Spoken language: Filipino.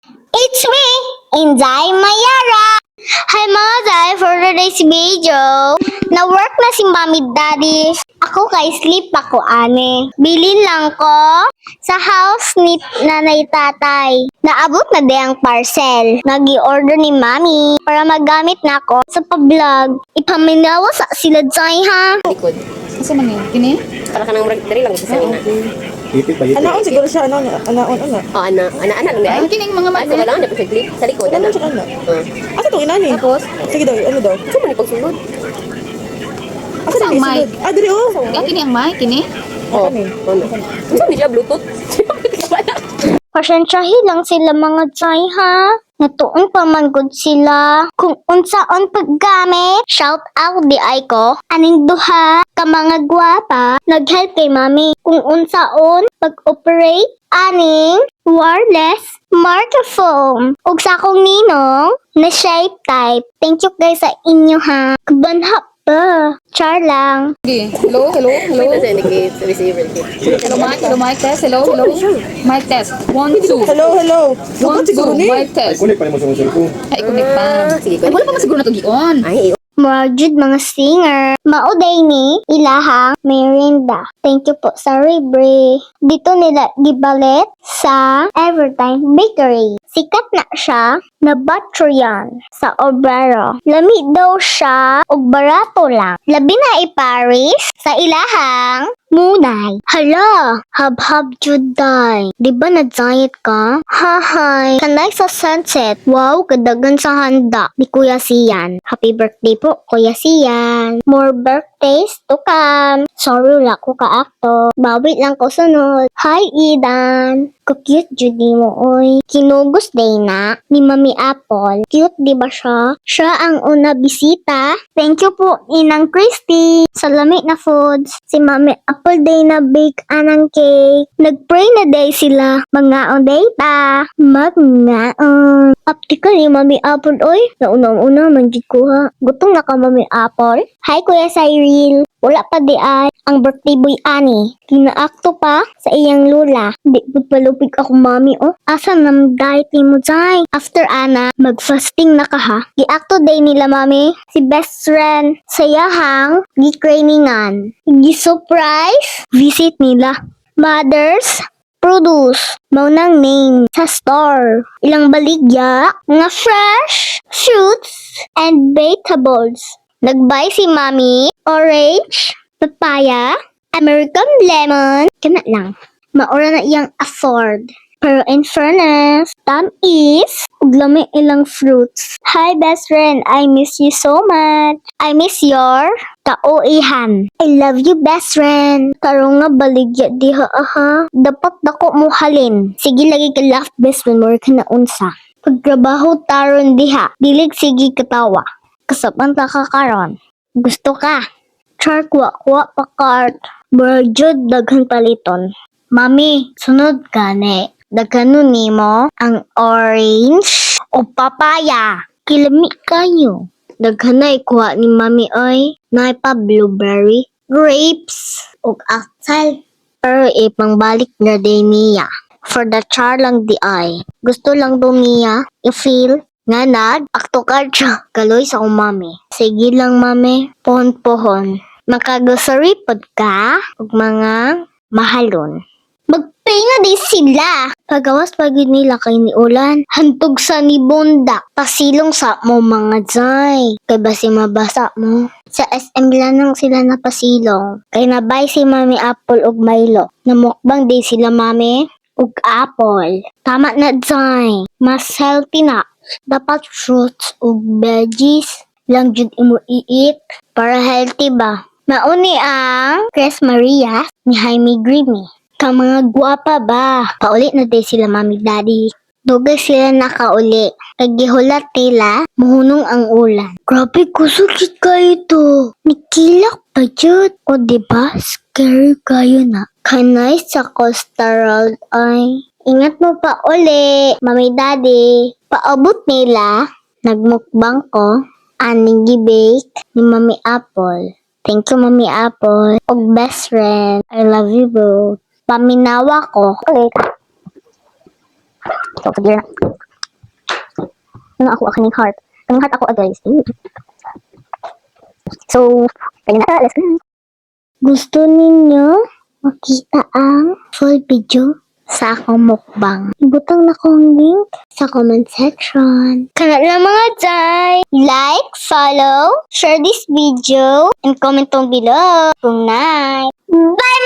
It's me, Inday Mayara. Hi mga Day, for today's video, na-work na si Mommy Daddy. Ako kay sleep ako, ane. Bilin lang ko sa house ni Nanay Tatay. Naabot na di ang parcel. Nag-i-order ni Mommy para magamit na ako sa pa-vlog. Ipaminawa sa sila Day ha. Likod. Asa man yun? Kini? Para ka nang dari lang sa ina. Hipit ba? Hipit. Anaon siguro siya, anaon. Oh, ana lang Ang dai. kining mga Ay, magnet. lang dapat sa clip sa likod Anaon ana. siya kana. Asa itong inani? Tapos, Sige daw, ano daw? So man pagsulod. Asa ang daw mic? isulod? Ah, diri oh. ang kini ang mic, kini? Oh, ano? Unsa ni siya bluetooth? Pasensyahin lang sila mga Day ha. Natuon pa man gud sila. Kung unsaon paggamit, shout out di ay ko. Aning duha ka mga gwapa, nag-help kay Mami. Kung unsaon pag-operate aning wireless microphone. Ug sa akong ninong na shape type. Thank you guys sa inyo ha. Kabanha pa. Char lang. Sige. Hello, hello, hello. Wait na sa receiver kit. Hello, mic test. Hello, hello. Mic test. 1, 2. Hello, hello. 1, Lugod siguro 2. ni. Mic test. Kulik pa ni mo sa cellphone. Ay, connect pa. Sige, Ay, wala pa man siguro na to gion. Ay, Mga jud mga singer. Mauday ni ilahang merinda. Thank you po sa libre. Dito nila gibalit sa Evertime Bakery. Sikat na siya na batryan sa Obrero. Lami daw siya ug barato lang. Labi na i-Paris sa ilahang munay. Hala, hab-hab juday. Di ba na-diet ka? Hahay. Kanay sa sunset. Wow, kadagan sa handa. Ni Kuya Sian. Happy birthday po, Kuya Sian. More birthdays to come. Sorry, wala ko ka-acto. Bawi lang ko sunod. Hi, Idan. Cute Judy mo, oy. Kinugos day na ni Mami Apple. Cute, di ba siya? Siya ang una bisita. Thank you po, Inang Christy. Sa lamig na foods. Si Mami Apple day na bake anang cake. Nagpray na day sila. Mangaon day ta. Magnaon. Aptika ni Mami Apple, oy. Nauna-una, manjid ko ha. Gutom na ka, Mami Apple. Hi, Kuya Cyril. Wala pa di ay ang birthday boy ani. Kinaakto pa sa iyang lula. Di po palupig ako mami oh. Asa nam diet ni mo Day? After ana, mag-fasting na ka ha. Giakto day nila mami. Si best friend sa yahang gi-trainingan. Gi-surprise visit nila. Mothers produce maunang name sa store. Ilang baligya, nga fresh fruits and vegetables. Nagbay si Mami, orange, papaya, American lemon, kana lang. Maura na iyang afford. Pero in fairness, tamis, ug lami ilang fruits. Hi best friend, I miss you so much. I miss your kauihan. I love you best friend. Karong nga baligya diha aha. Dapat dako mo halin. Sige lagi ka laugh best friend mo ka na unsa. Pagtrabaho taron diha, dilig sige katawa. Kasapan ta ka karon. Gusto ka? Char kuwa pa cart. Burjud daghan paliton. Mami, sunod ka ne. Daghan nimo ang orange o papaya. Kilami kayo. Daghan na ikuha ni Mami ay. Nay pa blueberry, grapes, o apple. Pero ipangbalik na din niya. For the char lang di ay. Gusto lang do niya i-feel nga akto ka siya. Kaloy sa umami. Sige lang mami. Pohon-pohon. Makagosari pod ka ug mga mahalon. Magpay nga di sila. Pagawas pagid nila kay ni Ulan. Hantog sa ni Bonda. Pasilong sa mo mga Day. Kay basi mabasa mo. Sa SM lang sila napasilong. Kay nabay si Mami Apple ug Milo. Namukbang di sila mami ug apple. Tama na Day. Mas healthy na. Dapat fruits ug veggies lang jud imo i-eat para healthy ba. Mauni ang Chris Maria ni Jaime Grimy. Ka mga guwapa ba? Paulit na din sila mami daddy. Dugay sila nakauli. Kagihulat nila, muhunong ang ulan. Grabe kusukit kayo to. Nikilak pa jud. O diba? Scary kayo na. Kanay sa Costa Road ay. Ingat mo pa uli, mami daddy. Paabot nila, nagmukbang ko, aning gibake ni Mami Apple. Thank you, Mami Apple. Og best friend, I love you both. Paminawa ko. Ulit. So, sige na. Nga ako kaning heart. Kaning heart ako guys. So, kaya na, let's go. Gusto ninyo makita ang full video sa akong mukbang? Ibutang na kong link sa comment section. Kana lang mga day. Like, follow, share this video, and comment down below. Good night. Bye!